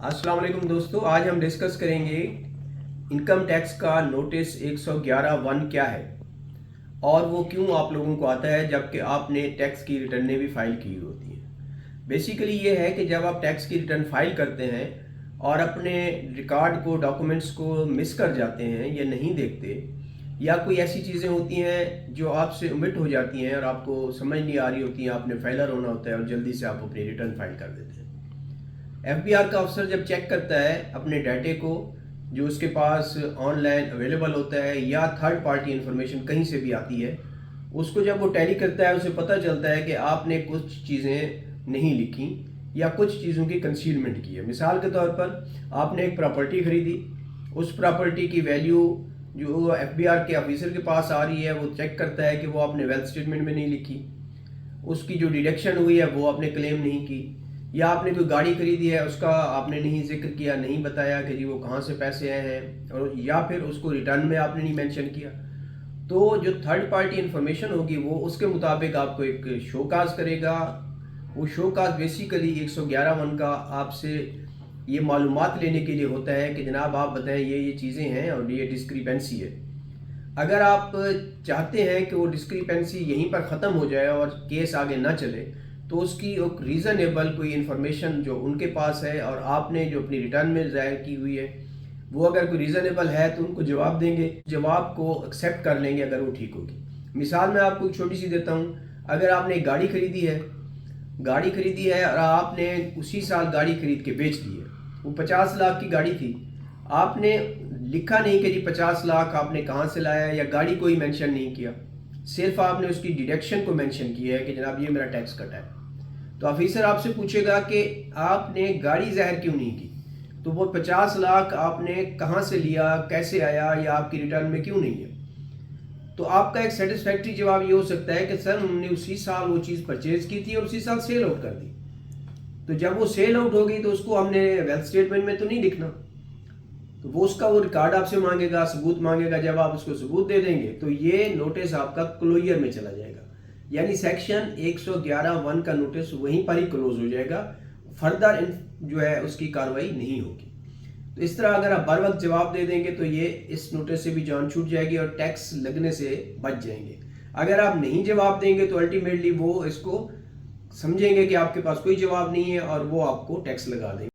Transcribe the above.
अस्सलाम वालेकुम दोस्तों, आज हम डिस्कस करेंगे इनकम टैक्स का नोटिस 111(1) क्या है और वो क्यों आप लोगों को आता है जबकि आपने टैक्स की रिटर्नें भी फाइल की हुई होती हैं। बेसिकली ये है कि जब आप टैक्स की रिटर्न फाइल करते हैं और अपने रिकॉर्ड को, डॉक्यूमेंट्स को मिस कर जाते हैं या नहीं देखते, या कोई ऐसी चीज़ें होती हैं जो आपसे ओमिट हो जाती हैं और आपको समझ नहीं आ रही होती हैं, आपने फाइलर होना होता है और जल्दी से आप अपनी रिटर्न फाइल कर देते हैं। एफबीआर का अफसर जब चेक करता है अपने डाटे को जो उसके पास ऑनलाइन अवेलेबल होता है या थर्ड पार्टी इंफॉर्मेशन कहीं से भी आती है, उसको जब वो टैली करता है उसे पता चलता है कि आपने कुछ चीज़ें नहीं लिखी या कुछ चीज़ों की कंसीलमेंट की है। मिसाल के तौर पर आपने एक प्रॉपर्टी खरीदी, उस प्रॉपर्टी की वैल्यू जो एफबीआर के ऑफिसर के पास आ रही है वो चेक करता है कि वो आपने वेल्थ स्टेटमेंट में नहीं लिखी, उसकी जो डिडक्शन हुई है वो आपने क्लेम नहीं की, या आपने कोई गाड़ी खरीदी है उसका आपने नहीं जिक्र किया, नहीं बताया कि जी वो कहाँ से पैसे आए हैं, और या फिर उसको रिटर्न में आपने नहीं मेंशन किया, तो जो थर्ड पार्टी इंफॉर्मेशन होगी वो उसके मुताबिक आपको एक शोकाज करेगा। वो शोकाज बेसिकली 111(1) का आपसे ये मालूमात लेने के लिए होता है कि जनाब आप बताएं ये चीज़ें हैं और ये डिस्क्रिपेंसी है। अगर आप चाहते हैं कि वो डिस्क्रिपेंसी यहीं पर ख़त्म हो जाए और केस आगे ना चले, तो उसकी एक रीज़नेबल कोई इन्फॉर्मेशन जो उनके पास है और आपने जो अपनी रिटर्न में ज़ाहिर की हुई है वो अगर कोई रीज़नेबल है तो उनको जवाब देंगे, जवाब को एक्सेप्ट कर लेंगे अगर वो ठीक होगी। मिसाल मैं आपको एक छोटी सी देता हूँ। अगर आपने एक गाड़ी खरीदी है और आपने उसी साल गाड़ी खरीद के बेच दी है, वो 50 लाख की गाड़ी थी, आपने लिखा नहीं कि जी 50 लाख आपने कहाँ से लाया या गाड़ी को ही मेंशन नहीं किया, सिर्फ आपने उसकी डिडक्शन को मेंशन किया है कि जनाब ये मेरा टैक्स कटा है, तो ऑफिसर आपसे पूछेगा कि आपने गाड़ी ज़ाहिर क्यों नहीं की, तो वो 50 लाख आपने कहाँ से लिया, कैसे आया, या आपकी रिटर्न में क्यों नहीं है। तो आपका एक सेटिस्फैक्ट्री जवाब ये हो सकता है कि सर हमने उसी साल वो चीज़ परचेज की थी और उसी साल सेल आउट कर दी, तो जब वो सेल आउट हो गई तो उसको हमने वेल्थ स्टेटमेंट में तो नहीं लिखना, तो वो रिकॉर्ड आपसे मांगेगा, सबूत मांगेगा। जब आप उसको सबूत दे देंगे तो ये नोटिस आपका क्लोजर में चला जाएगा, यानी सेक्शन 111(1) का नोटिस वहीं पर ही क्लोज हो जाएगा, फर्दर जो है उसकी कार्रवाई नहीं होगी। तो इस तरह अगर आप बर वक्त जवाब दे देंगे तो ये इस नोटिस से भी जान छूट जाएगी और टैक्स लगने से बच जाएंगे। अगर आप नहीं जवाब देंगे तो अल्टीमेटली वो इसको समझेंगे कि आपके पास कोई जवाब नहीं है और वो आपको टैक्स लगा देंगे।